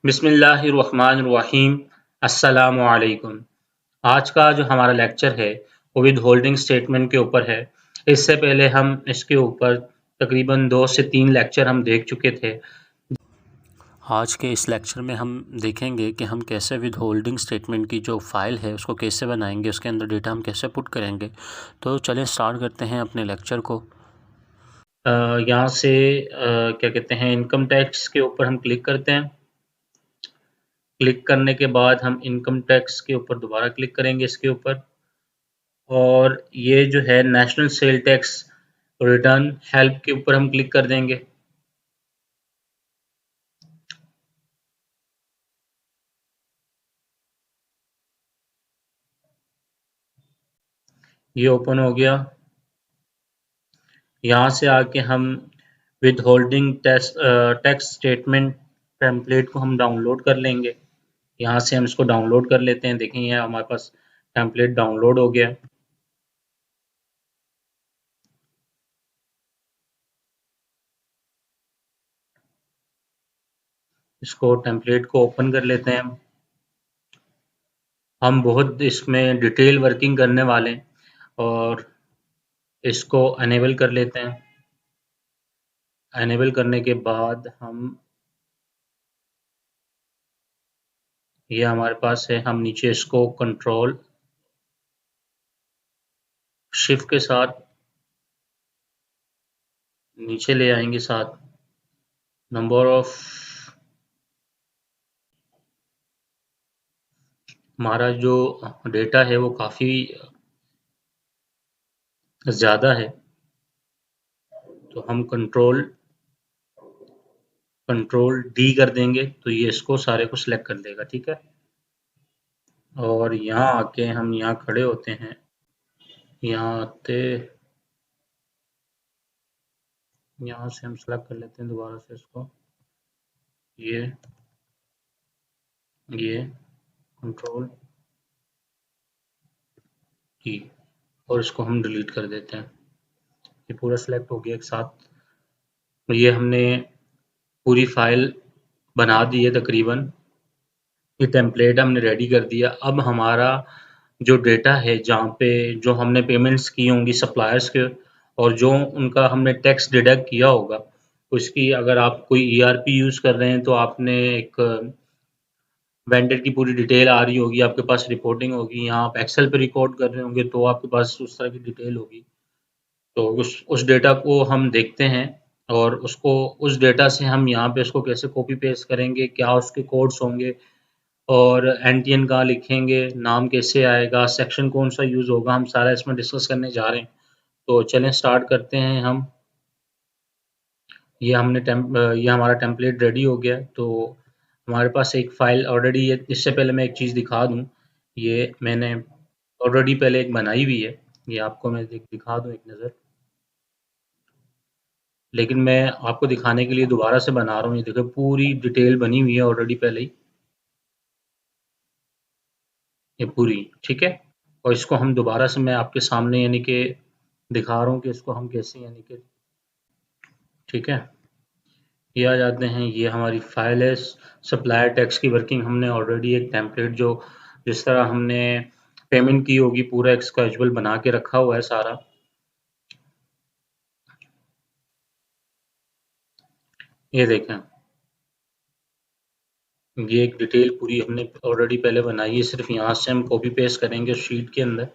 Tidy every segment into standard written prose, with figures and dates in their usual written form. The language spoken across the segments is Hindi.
बिस्मिल्लाहिर्रहमानिर्रहीम। अस्सलामु अलैकुम। आज का जो हमारा लेक्चर है वो विद होल्डिंग स्टेटमेंट के ऊपर है। इससे पहले हम इसके ऊपर तकरीबन 2 से 3 लेक्चर हम देख चुके थे। आज के इस लेक्चर में हम देखेंगे कि हम कैसे विद होल्डिंग स्टेटमेंट की जो फ़ाइल है उसको कैसे बनाएंगे, उसके अंदर डेटा हम कैसे पुट करेंगे। तो चलें स्टार्ट करते हैं अपने लेक्चर को। यहाँ से क्या कहते हैं, इनकम टैक्स के ऊपर हम क्लिक करते हैं। क्लिक करने के बाद हम इनकम टैक्स के ऊपर दोबारा क्लिक करेंगे इसके ऊपर, और ये जो है national sale tax return help के ऊपर हम क्लिक कर देंगे। ये ओपन हो गया। यहाँ से आके हम with holding tax statement template को हम डाउनलोड कर लेंगे। यहाँ से हम इसको डाउनलोड कर लेते हैं। देखें, ये हमारे पास टेम्पलेट डाउनलोड हो गया। इसको टेम्पलेट को ओपन कर लेते हैं। हम बहुत इसमें डिटेल वर्किंग करने वाले हैं और इसको अनेबल कर लेते हैं। अनेबल करने के बाद ये हमारे पास है, हम नीचे इसको कंट्रोल शिफ्ट के साथ नीचे ले आएंगे। साथ नंबर ऑफ हमारा जो डेटा है वो काफ़ी ज़्यादा है, तो हम कंट्रोल डी कर देंगे तो ये इसको सारे को सिलेक्ट कर देगा। ठीक है, और यहाँ आके हम यहाँ खड़े होते हैं। यहाँ आते यहाँ से हम सिलेक्ट कर लेते हैं दोबारा से इसको, ये कंट्रोल डी, और इसको हम डिलीट कर देते हैं। ये पूरा सिलेक्ट हो गया एक साथ। ये हमने पूरी फाइल बना दी है तकरीबन। ये टेम्पलेट हमने रेडी कर दिया। अब हमारा जो डेटा है, जहाँ पे जो हमने पेमेंट्स की होंगी सप्लायर्स के और जो उनका हमने टैक्स डिडक्ट किया होगा, उसकी अगर आप कोई ईआरपी यूज़ कर रहे हैं तो आपने एक वेंडर की पूरी डिटेल आ रही होगी, आपके पास रिपोर्टिंग होगी। यहाँ आप एक्सेल पे रिकॉर्ड कर रहे होंगे तो आपके पास उस तरह की डिटेल होगी। तो उस डेटा को हम देखते हैं और उसको उस डेटा से हम यहाँ पे इसको कैसे कॉपी पेस्ट करेंगे, क्या उसके कोड्स होंगे और एनटीएन कहाँ लिखेंगे, नाम कैसे आएगा, सेक्शन कौन सा यूज़ होगा, हम सारा इसमें डिस्कस करने जा रहे हैं। तो चलें स्टार्ट करते हैं हम। ये हमारा टेम्पलेट रेडी हो गया। तो हमारे पास एक फ़ाइल ऑलरेडी है। इससे पहले मैं एक चीज़ दिखा दूँ, ये मैंने ऑलरेडी पहले एक बनाई हुई है। ये आपको मैं दिखा दूँ एक नज़र, लेकिन मैं आपको दिखाने के लिए दोबारा से बना रहा हूँ। ये देखो, पूरी डिटेल बनी हुई है ऑलरेडी पहले ही, ये पूरी। ठीक है, और इसको हम दोबारा से मैं आपके सामने यानी कि दिखा रहा हूँ कि इसको हम कैसे यानी कि, ठीक है, ये आ जाते हैं। ये हमारी फाइल है। सप्लायर टैक्स की वर्किंग हमने ऑलरेडी एक टेम्पलेट जो जिस तरह हमने पेमेंट की होगी पूरा एक स्केड्यूल बना के रखा हुआ है सारा। ये देखें, ये एक डिटेल पूरी हमने ऑलरेडी पहले बनाई है। सिर्फ यहाँ से हम कॉपी पेस्ट करेंगे शीट के अंदर।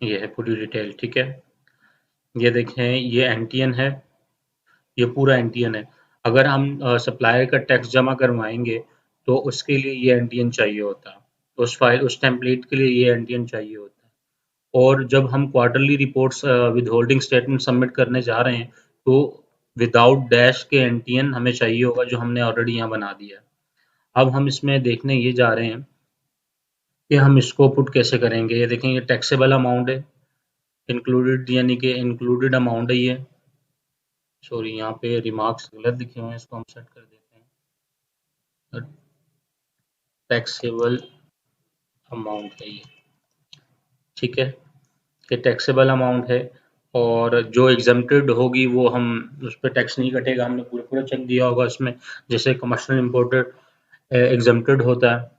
ये है पूरी डिटेल। ठीक है, ये देखें, ये एनटीएन है, ये पूरा एनटीएन है। अगर हम सप्लायर का टैक्स जमा करवाएंगे तो उसके लिए ये एनटीएन चाहिए होता है। उस टेम्पलेट के लिए ये एनटीएन चाहिए होता है। और जब हम quarterly reports with holding statement submit करने जा रहे हैं तो विदाउट डैश के एनटीएन हमें चाहिए होगा, जो हमने ऑलरेडी यहाँ बना दिया। अब हम इसमें देखने ये जा रहे हैं कि हम इसको पुट कैसे करेंगे। ये देखें, ये टैक्सेबल अमाउंट है, इंक्लूडेड यानी कि इंक्लूडेड अमाउंट है ये। सॉरी, यहाँ पे रिमार्क्स गलत लिखे हुए हैं, इसको हम सेट कर देते हैं। टैक्सेबल अमाउंट है ये। ठीक है, ये टैक्सेबल अमाउंट है। और जो एग्जम्प्टेड होगी वो हम उस पर टैक्स नहीं कटेगा। हमने पूरा पूरा चेक दिया होगा उसमें, जैसे कमर्शियल इम्पोर्टेड एग्जम्प्टेड होता है,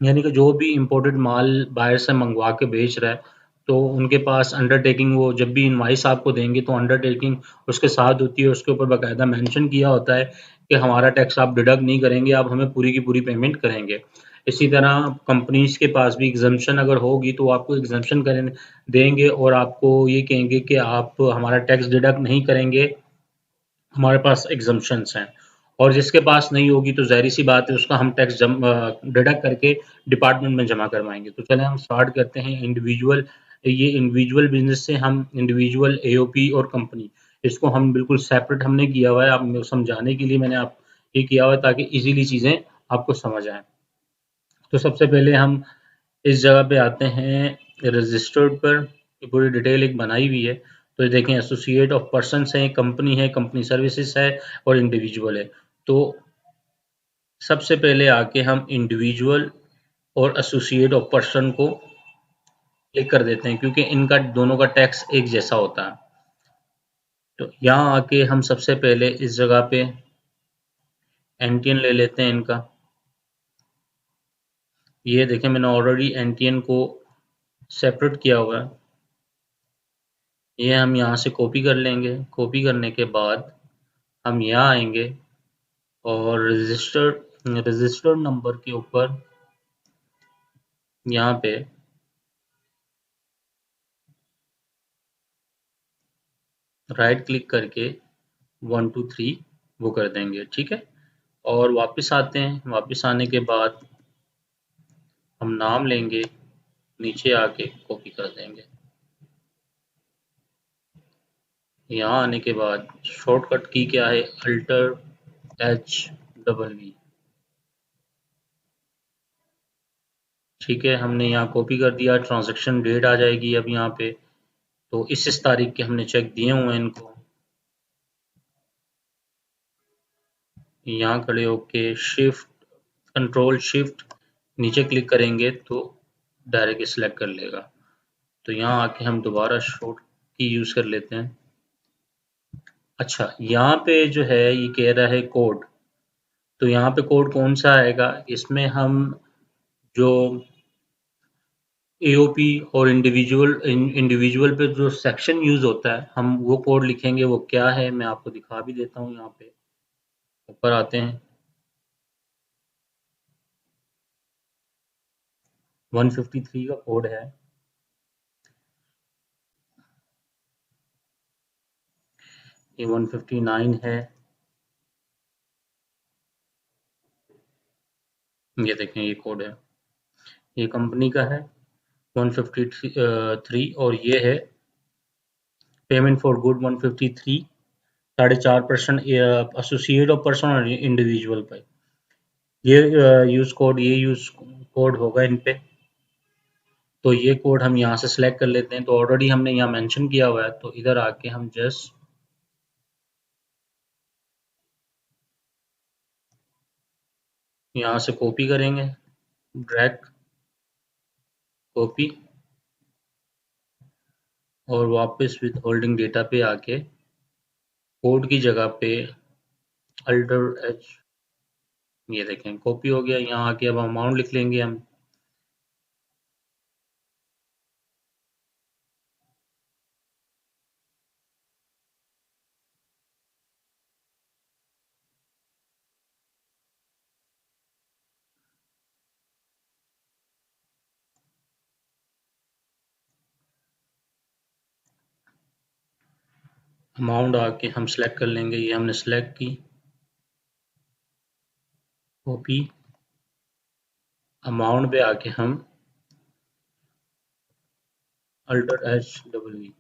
यानी कि जो भी इम्पोर्टेड माल बाहर से मंगवा के बेच रहा है, तो उनके पास अंडरटेकिंग, वो जब भी इनवाइस आपको देंगे तो अंडरटेकिंग उसके साथ होती है, उसके ऊपर बाकायदा मेंशन किया होता है कि हमारा टैक्स आप डिडक्ट नहीं करेंगे, आप हमें पूरी की पूरी पेमेंट करेंगे। इसी तरह कंपनीज के पास भी एग्जम्पशन अगर होगी तो आपको एग्जम्पशन करें देंगे और आपको ये कहेंगे कि आप हमारा टैक्स डिडक्ट नहीं करेंगे, हमारे पास एग्जम्पशंस हैं। और जिसके पास नहीं होगी तो ज़ाहिर सी बात है उसका हम टैक्स डिडक्ट करके डिपार्टमेंट में जमा करवाएंगे। तो चलें हम स्टार्ट करते हैं इंडिविजुअल। ये इंडिविजुअल बिजनेस से हम इंडिविजुअल एओपी और कंपनी, इसको हम बिल्कुल सेपरेट हमने किया हुआ है। आप समझाने के लिए मैंने आप ये किया हुआ है ताकि इजीली चीज़ें आपको समझ आएँ। तो सबसे पहले हम इस जगह पे आते हैं रजिस्टर्ड पर, ये पूरी डिटेल एक बनाई हुई है। तो ये देखें, एसोसिएट ऑफ पर्सन्स है, कंपनी सर्विसेज है और इंडिविजुअल है। तो सबसे पहले आके हम इंडिविजुअल और एसोसिएट ऑफ पर्सन को क्लिक कर देते हैं, क्योंकि इनका दोनों का टैक्स एक जैसा होता है। तो यहाँ आके हम सबसे पहले इस जगह पे एनटीएन ले लेते हैं इनका। ये देखें, मैंने ऑलरेडी एनटीएन को सेपरेट किया हुआ है। ये हम यहाँ से कॉपी कर लेंगे। कॉपी करने के बाद हम यहाँ आएंगे और रजिस्टर्ड नंबर के ऊपर यहाँ पे राइट क्लिक करके 1 2 3 वो कर देंगे, ठीक है। और वापस आते हैं। वापस आने के बाद हम नाम लेंगे, नीचे आके कॉपी कर देंगे। यहाँ आने के बाद शॉर्टकट की क्या है, अल्टर HWV, ठीक है। हमने यहाँ कॉपी कर दिया। ट्रांजैक्शन डेट आ जाएगी अब यहाँ पे। तो इस तारीख के हमने चेक दिए हुए हैं इनको। यहाँ खड़े होके शिफ्ट कंट्रोल शिफ्ट नीचे क्लिक करेंगे तो डायरेक्ट सिलेक्ट कर लेगा। तो यहाँ आके हम दोबारा शॉर्ट की यूज़ कर लेते हैं। अच्छा, यहाँ पे जो है ये कह रहा है कोड। तो यहाँ पे कोड कौन सा आएगा, इसमें हम जो एओपी और इंडिविजुअल पे जो सेक्शन यूज होता है हम वो कोड लिखेंगे। वो क्या है मैं आपको दिखा भी देता हूँ। यहाँ पे ऊपर आते हैं, 153 का कोड है। ये 159 है। ये देखें, ये कोड है, ये कंपनी का है 153। और ये है payment for good 153, 4.5% associate of person और इंडिविजुअल पे ये यूज कोड होगा इन पे। तो ये कोड हम यहाँ से सिलेक्ट कर लेते हैं। तो ऑलरेडी हमने यहाँ मेंशन किया हुआ है, तो इधर आके हम जस्ट यहाँ से कॉपी करेंगे, ड्रैग कॉपी, और वापस विद होल्डिंग डेटा पे आके कोड की जगह पे अल्टर एच, ये देखें कॉपी हो गया। यहाँ आके अब अमाउंट लिख लेंगे हम। अमाउंट आके हम सेलेक्ट कर लेंगे। ये हमने सेलेक्ट की, कॉपी, अमाउंट पे आके हम अल्टर HWV,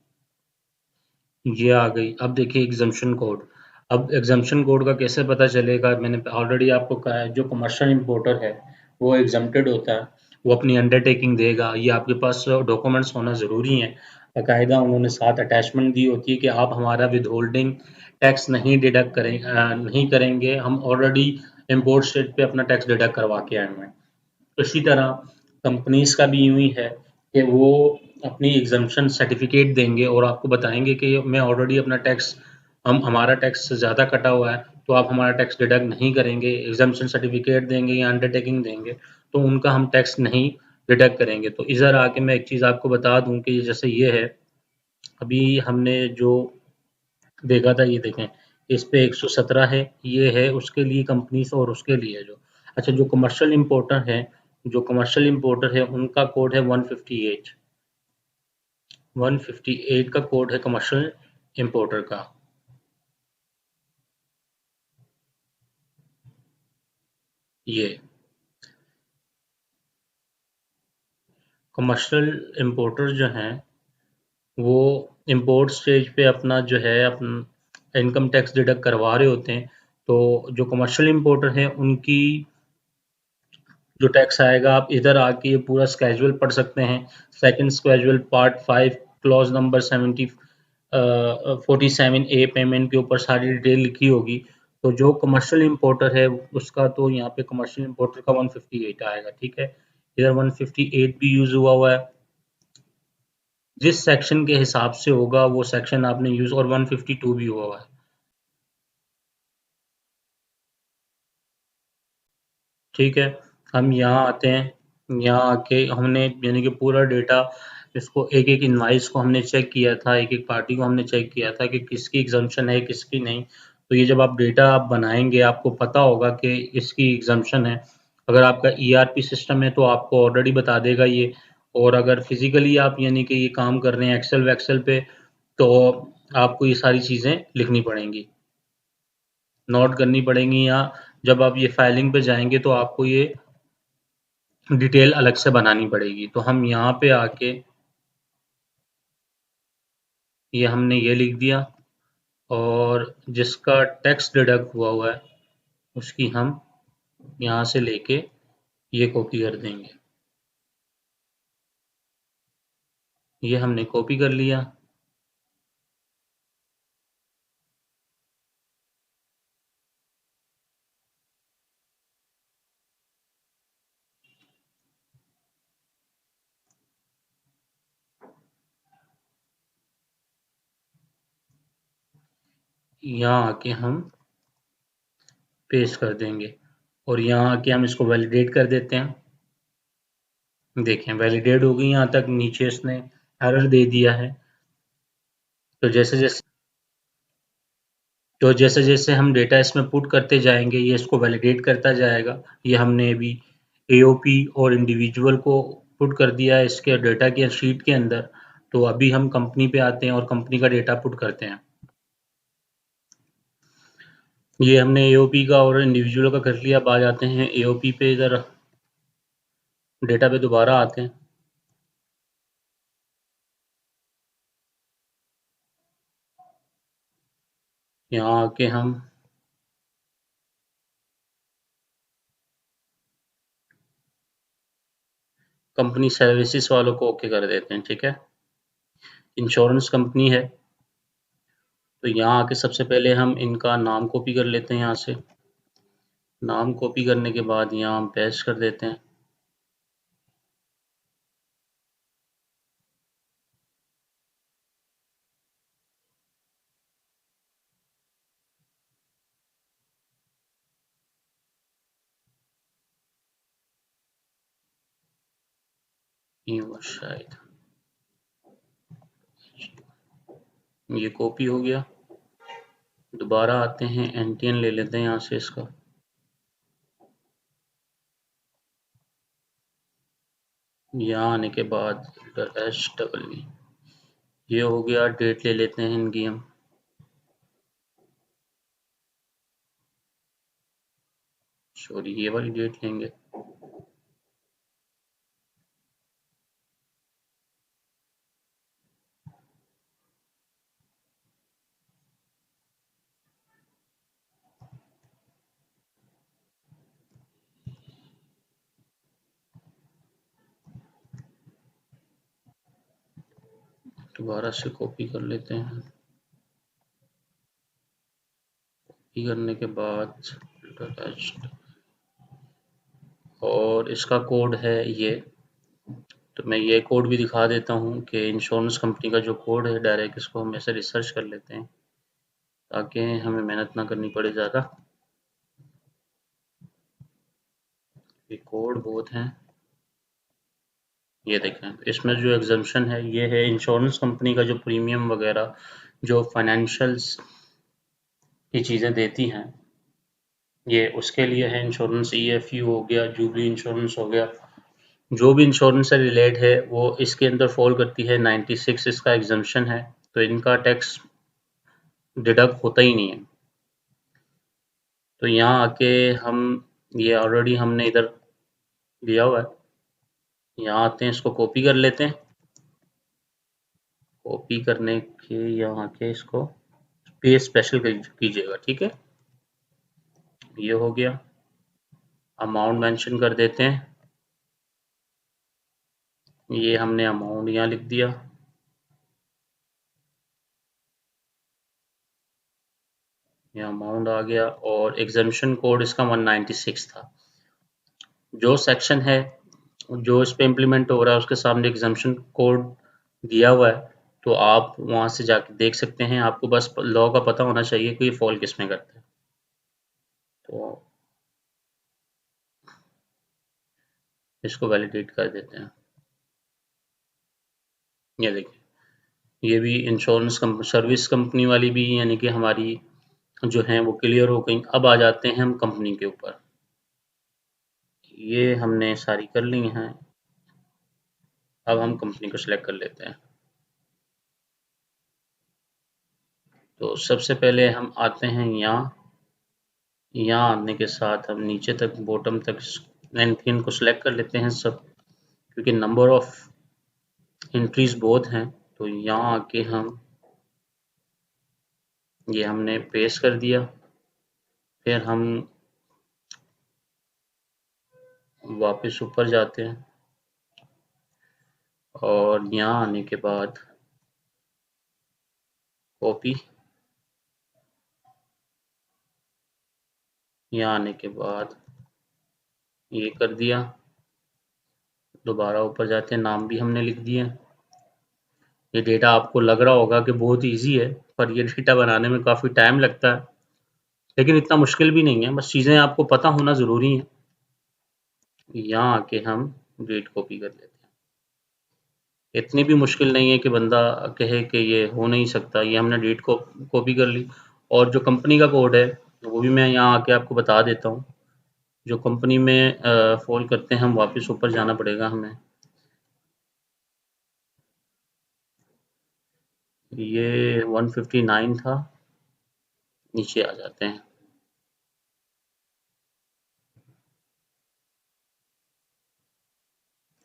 ये आ गई। अब देखिए एग्जम्पशन कोड। अब एग्जम्पशन कोड का कैसे पता चलेगा, मैंने ऑलरेडी आपको कहा है जो कमर्शियल इंपोर्टर है वो एग्जम्प्टेड होता है, वो अपनी अंडरटेकिंग देगा। ये आपके पास डॉक्यूमेंट्स होना ज़रूरी है। बाकायदा उन्होंने साथ अटैचमेंट दी होती है कि आप हमारा विद होल्डिंग टैक्स नहीं डिडक्ट नहीं करेंगे, हम ऑलरेडी इम्पोर्ट स्टेट पे अपना टैक्स डिडक्ट करवा के आए हुए हैं। इसी तरह कंपनीज का भी यूं ही है कि वो अपनी एग्जम्पशन सर्टिफिकेट देंगे और आपको बताएंगे कि मैं ऑलरेडी अपना टैक्स हमारा टैक्स ज़्यादा कटा हुआ है, तो आप हमारा टैक्स डिडक्ट नहीं करेंगे। एग्जम्पशन सर्टिफिकेट देंगे या अंडरटेकिंग देंगे तो उनका हम टैक्स नहीं डिडक्ट करेंगे। तो इधर आके मैं एक चीज़ आपको बता दूं कि जैसे ये है, अभी हमने जो देखा था, ये देखें, इस पे 117 है, ये है उसके लिए कंपनीज और उसके लिए जो अच्छा जो कमर्शियल इंपोर्टर है, उनका कोड है 158। 158 का कोड है कमर्शियल इंपोर्टर का। ये कमर्शियल इंपोर्टर जो हैं वो इंपोर्ट स्टेज पे अपना जो है अपन इनकम टैक्स डिडक्ट करवा रहे होते हैं। तो जो कमर्शियल इंपोर्टर हैं उनकी जो टैक्स आएगा, आप इधर आके ये पूरा स्केड्यूल पढ़ सकते हैं। Second schedule part 5 clause number 47 ए पेमेंट के ऊपर सारी डिटेल लिखी होगी। तो जो कमर्शियल इंपोर्टर है उसका तो यहाँ पे कमर्शियल इंपोर्टर का 158 आएगा, ठीक है। इधर 158 भी यूज हुआ है, जिस सेक्शन के हिसाब से होगा वो सेक्शन आपने यूज, और 152 भी हुआ है, ठीक है। हम यहाँ आते हैं, यहाँ आके हमने यानी कि पूरा डेटा, इसको एक एक इनवाइस को हमने चेक किया था, एक एक पार्टी को हमने चेक किया था कि किसकी एग्जम्पशन है किसकी नहीं। तो ये जब आप डेटा आप बनाएंगे आपको पता होगा कि इसकी एग्जम्पशन है। अगर आपका ईआरपी सिस्टम है तो आपको ऑलरेडी बता देगा ये। और अगर फिजिकली आप यानी कि ये काम कर रहे हैं एक्सेल वैक्सेल पे, तो आपको ये सारी चीज़ें लिखनी पड़ेंगी, नोट करनी पड़ेंगी, या जब आप ये फाइलिंग पे जाएंगे तो आपको ये डिटेल अलग से बनानी पड़ेगी। तो हम यहाँ पे आके ये हमने ये लिख दिया, और जिसका टैक्स डिडक्ट हुआ है उसकी हम यहाँ से लेके ये कॉपी कर देंगे। ये हमने कॉपी कर लिया। यहाँ आके हम पेस्ट कर देंगे, और यहाँ आके हम इसको वैलिडेट कर देते हैं। देखें वैलिडेट हो गई, यहाँ तक नीचे इसने एरर दे दिया है। तो जैसे जैसे हम डेटा इसमें पुट करते जाएंगे ये इसको वैलिडेट करता जाएगा। ये हमने अभी एओपी और इंडिविजुअल को पुट कर दिया है इसके डेटा के शीट के अंदर। तो अभी हम कंपनी पे आते हैं और कंपनी का डेटा पुट करते हैं। ये हमने एओपी का और इंडिविजुअल का कर लिया। अब आ जाते हैं एओपी पे, इधर डेटा पे दोबारा आते हैं। यहाँ आके हम कंपनी सर्विसेज वालों को ओके कर देते हैं, ठीक है। इंश्योरेंस कंपनी है, तो यहाँ आके सबसे पहले हम इनका नाम कॉपी कर लेते हैं। यहाँ से नाम कॉपी करने के बाद यहाँ हम पेस्ट कर देते हैं। ये शायद ये कॉपी हो गया। दोबारा आते हैं, एनटीएन ले लेते हैं यहाँ से इसका। यहाँ आने के बाद एच डबल ये हो गया। डेट ले लेते हैं इनकी हम, सॉरी ये वाली डेट लेंगे। दोबारा से कॉपी कर लेते हैं। कॉपी करने के बाद और इसका कोड है ये। तो मैं ये कोड भी दिखा देता हूँ कि इंश्योरेंस कंपनी का जो कोड है डायरेक्ट इसको हम ऐसे रिसर्च कर लेते हैं ताकि हमें मेहनत ना करनी पड़े ज़्यादा। ये कोड बहुत हैं, ये देखें इसमें जो एग्जम्पशन है ये है इंश्योरेंस कंपनी का जो प्रीमियम वगैरह जो फाइनेंशियल्स की चीज़ें देती हैं ये उसके लिए है। इंश्योरेंस ईएफयू हो गया, जुबली इंश्योरेंस हो गया, जो भी इंश्योरेंस से रिलेट है वो इसके अंदर फॉल करती है। 96 इसका एग्जम्पशन है, तो इनका टैक्स डिडक्ट होता ही नहीं है। तो यहाँ आके हम ये ऑलरेडी हमने इधर लिया हुआ है, यहाँ आते हैं इसको कॉपी कर लेते हैं। कॉपी करने के यहाँ के इसको पेज स्पेशल कीजिएगा, ठीक है। ये हो गया, अमाउंट मेंशन कर देते हैं, ये हमने अमाउंट यहाँ लिख दिया। ये अमाउंट आ गया और एग्जम्पशन कोड इसका 196 था। जो सेक्शन है जो इस पे इम्प्लीमेंट हो रहा है उसके सामने एग्जम्पशन कोड दिया हुआ है, तो आप वहाँ से जाके देख सकते हैं। आपको बस लॉ का पता होना चाहिए कि ये फॉल किस में करता है। तो इसको वैलिडेट कर देते हैं। ये देखिए, ये भी इंश्योरेंस सर्विस कंपनी वाली भी यानी कि हमारी जो है वो क्लियर हो गई। अब आ जाते हैं हम कंपनी के ऊपर। ये हमने सारी कर ली हैं, अब हम कंपनी को सिलेक्ट कर लेते हैं। तो सबसे पहले हम आते हैं यहाँ आने के साथ हम नीचे तक बॉटम तक एंट्रीन को सिलेक्ट कर लेते हैं सब, क्योंकि नंबर ऑफ एंट्रीज बहुत हैं। तो यहाँ आके हम ये हमने पेस्ट कर दिया, फिर हम वापस ऊपर जाते हैं और यहाँ आने के बाद कॉपी, यहाँ आने के बाद ये कर दिया, दोबारा ऊपर जाते हैं, नाम भी हमने लिख दिया। ये डेटा आपको लग रहा होगा कि बहुत इजी है, पर ये डेटा बनाने में काफ़ी टाइम लगता है, लेकिन इतना मुश्किल भी नहीं है, बस चीज़ें आपको पता होना ज़रूरी है। यहाँ आके हम डेट कॉपी कर लेते हैं। इतनी भी मुश्किल नहीं है कि बंदा कहे कि ये हो नहीं सकता। ये हमने डेट को कॉपी कर ली और जो कंपनी का कोड है वो भी मैं यहाँ आके आपको बता देता हूँ। जो कंपनी में फॉल करते हैं हम वापस ऊपर जाना पड़ेगा हमें। ये 159 था, नीचे आ जाते हैं।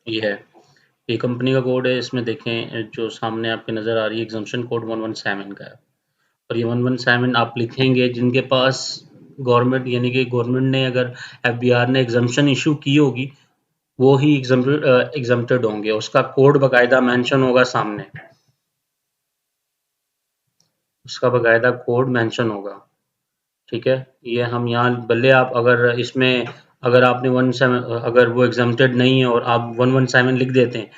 ये है, ये कंपनी का कोड है। इसमें देखें जो सामने आपके नज़र आ रही है एग्जम्पशन कोड 117 का है, और ये 117 आप लिखेंगे जिनके पास गवर्नमेंट यानी कि गवर्नमेंट ने अगर एफबीआर ने एग्जम्पशन इशू की होगी वो ही एग्जम्प्टेड होंगे। उसका कोड बाकायदा मेंशन होगा सामने, उसका बाकायदा कोड मेंशन होगा, ठीक है। ये हम यहाँ भले आप अगर इसमें अगर आपने 17 अगर वो एग्जम्प्टेड नहीं है और आप 117 लिख देते हैं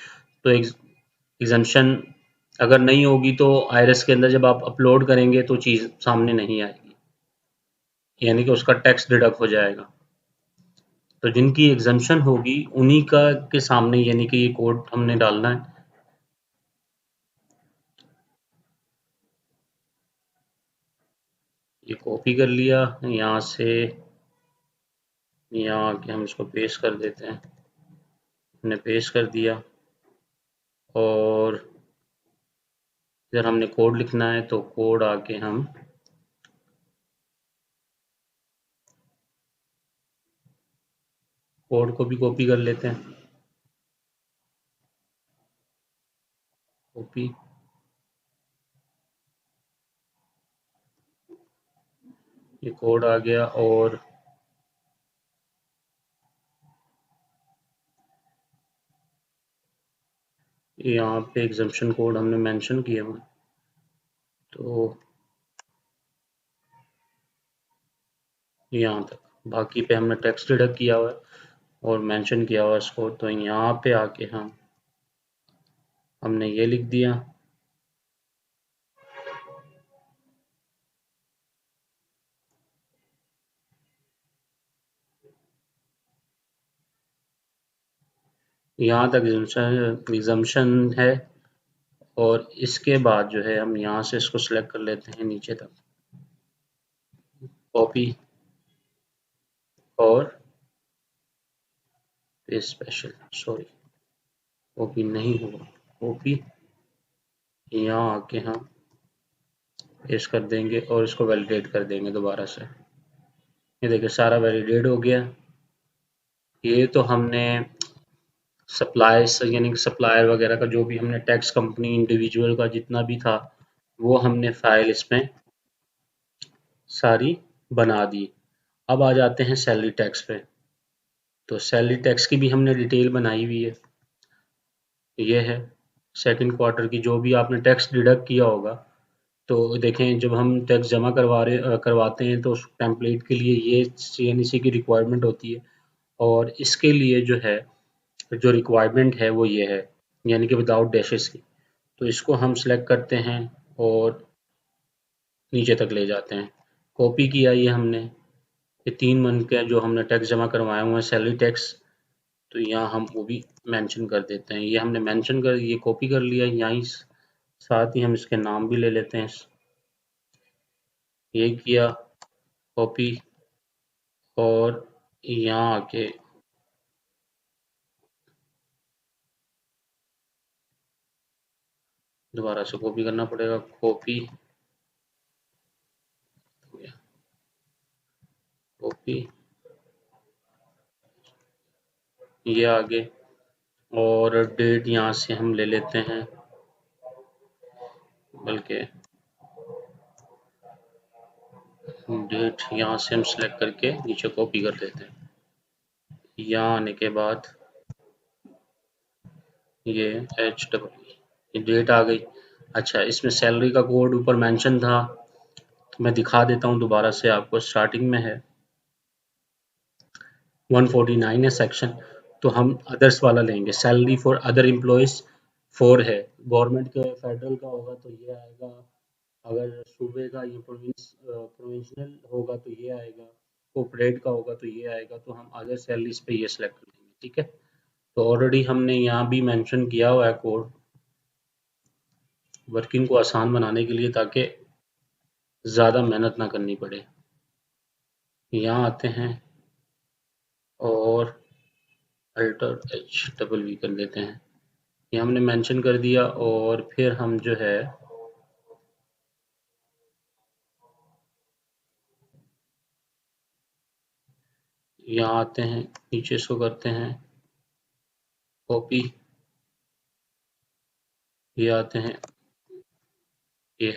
तो एग्जम्पशन अगर नहीं होगी तो आईआरएस के अंदर जब आप अपलोड करेंगे तो चीज़ सामने नहीं आएगी, यानी कि उसका टैक्स डिडक्ट हो जाएगा। तो जिनकी एग्जम्पशन होगी उन्हीं का के सामने यानी कि ये कोड हमने डालना है। ये कॉपी कर लिया, यहाँ से यहाँ आके हम इसको पेस्ट कर देते हैं। हमने पेस्ट कर दिया और इधर हमने कोड लिखना है तो कोड आके हम कोड को भी कॉपी कर लेते हैं। कॉपी, ये कोड आ गया और यहाँ पे एग्जम्पशन कोड हमने मेंशन किया हुआ, तो यहाँ तक बाकी पे हमने टैक्स डिडक्ट किया हुआ है और मेंशन किया हुआ इसको। तो यहाँ पे आके हम हमने ये लिख दिया। यहाँ तक एग्जम्पशन है, और इसके बाद जो है हम यहाँ से इसको सिलेक्ट कर लेते हैं नीचे तक, कॉपी और पेस्ट स्पेशल, सॉरी कॉपी नहीं होगा, कॉपी यहाँ आके हम पेस्ट कर देंगे और इसको वैलिडेट कर देंगे दोबारा से। ये देखिए सारा वैलिडेट हो गया। ये तो हमने सप्लाईज यानी कि सप्लायर वगैरह का जो भी हमने टैक्स कंपनी इंडिविजुअल का जितना भी था वो हमने फाइल इसमें सारी बना दी। अब आ जाते हैं सैलरी टैक्स पे। तो सैलरी टैक्स की भी हमने डिटेल बनाई हुई है। ये है सेकंड क्वार्टर की जो भी आपने टैक्स डिडक्ट किया होगा। तो देखें जब हम टैक्स जमा करवाते हैं तो उस टेम्पलेट के लिए ये CNEC की रिक्वायरमेंट होती है, और इसके लिए जो है जो रिक्वायरमेंट है वो ये है, यानी कि विदाउट डैशेस की। तो इसको हम सिलेक्ट करते हैं और नीचे तक ले जाते हैं। कॉपी किया ये हमने, ये 3 मंथ का जो हमने टैक्स जमा करवाए हुए हैं सैलरी टैक्स, तो यहाँ हम वो भी मेंशन कर देते हैं। ये हमने मेंशन कर, ये कॉपी कर लिया, यहाँ साथ ही हम इसके नाम भी ले लेते हैं। ये किया कॉपी, और यहाँ आके दोबारा से कॉपी करना पड़ेगा, कॉपी कॉपी ये आगे, और डेट यहाँ से हम ले लेते हैं, बल्कि डेट यहाँ से हम सिलेक्ट करके नीचे कॉपी कर देते हैं। यहाँ आने के बाद ये ये डेट आ गई। अच्छा, इसमें सैलरी का कोड ऊपर मेंशन था, तो मैं दिखा देता हूँ दोबारा से आपको। स्टार्टिंग में है 149 है सेक्शन, तो हम अदर्स वाला लेंगे। सैलरी फॉर अदर एम्प्लॉयज 4 है, गवर्नमेंट के फेडरल का होगा तो ये आएगा, अगर सूबे का ये प्रोविंशियल होगा तो ये आएगा, कॉर्पोरेट का होगा तो ये आएगा। तो हम अदर सैलरीज पे ये सेलेक्ट कर लेंगे, ठीक है। तो ऑलरेडी हमने यहाँ भी मेंशन किया हुआ है कोड, वर्किंग को आसान बनाने के लिए, ताकि ज़्यादा मेहनत ना करनी पड़े। यहाँ आते हैं और अल्टर HWE कर देते हैं, ये हमने मेंशन कर दिया। और फिर हम जो है यहाँ आते हैं, नीचे इसको करते हैं कॉपी, ये आते हैं, ये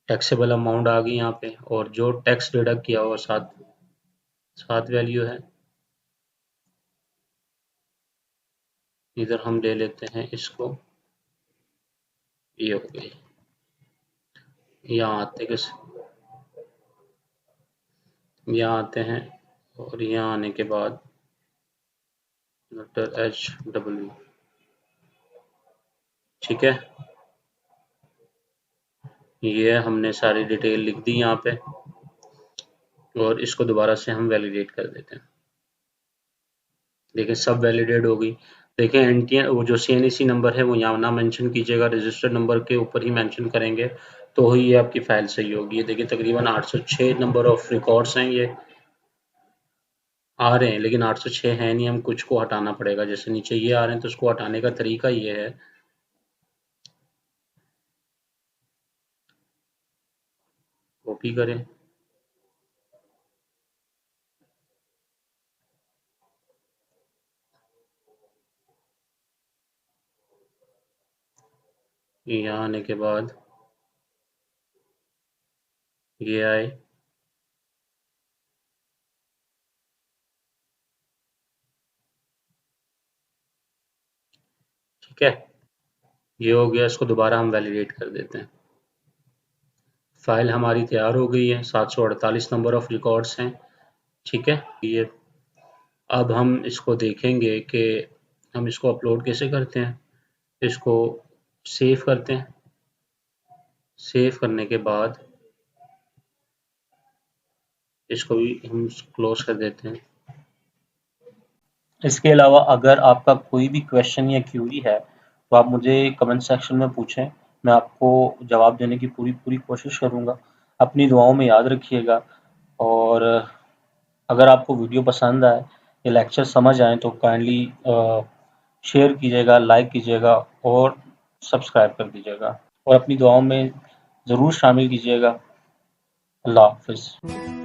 टैक्सेबल अमाउंट आ गई यहाँ पे, और जो टैक्स डिडक्ट किया हुआ सात वैल्यू है, इधर हम ले लेते हैं इसको, ये हो गई। यहाँ आते हैं और यहाँ आने के बाद HW, ठीक है। ये हमने सारी डिटेल लिख दी यहाँ पे, और इसको दोबारा से हम वैलिडेट कर देते हैं। देखिए सब वैलिडेट हो गई। देखिए एनटीएन वो जो CNEC नंबर है वो यहाँ ना मेंशन कीजिएगा, रजिस्टर्ड नंबर के ऊपर ही मेंशन करेंगे, तो ही ये आपकी फाइल सही होगी। ये देखिए तकरीबन 806 नंबर ऑफ रिकॉर्ड्स हैं, ये आ रहे हैं, लेकिन 806 है नहीं, हम कुछ को हटाना पड़ेगा। जैसे नीचे ये आ रहे हैं तो उसको हटाने का तरीका ये है, कॉपी करें, यहाँ आने के बाद ये आए, ठीक है। ये हो गया, इसको दोबारा हम वैलिडेट कर देते हैं। फाइल हमारी तैयार हो गई है, 748 नंबर ऑफ रिकॉर्ड्स हैं, ठीक है। ये अब हम इसको देखेंगे कि हम इसको अपलोड कैसे करते हैं। इसको सेव करते हैं। सेव करने के बाद इसको भी हम क्लोज कर देते हैं। इसके अलावा अगर आपका कोई भी क्वेश्चन या क्यूरी है तो आप मुझे कमेंट सेक्शन में पूछें, मैं आपको जवाब देने की पूरी कोशिश करूँगा। अपनी दुआओं में याद रखिएगा, और अगर आपको वीडियो पसंद आए या लेक्चर समझ आए तो काइंडली शेयर कीजिएगा, लाइक कीजिएगा और सब्सक्राइब कर दीजिएगा, और अपनी दुआओं में ज़रूर शामिल कीजिएगा। अल्लाह हाफ़िज़।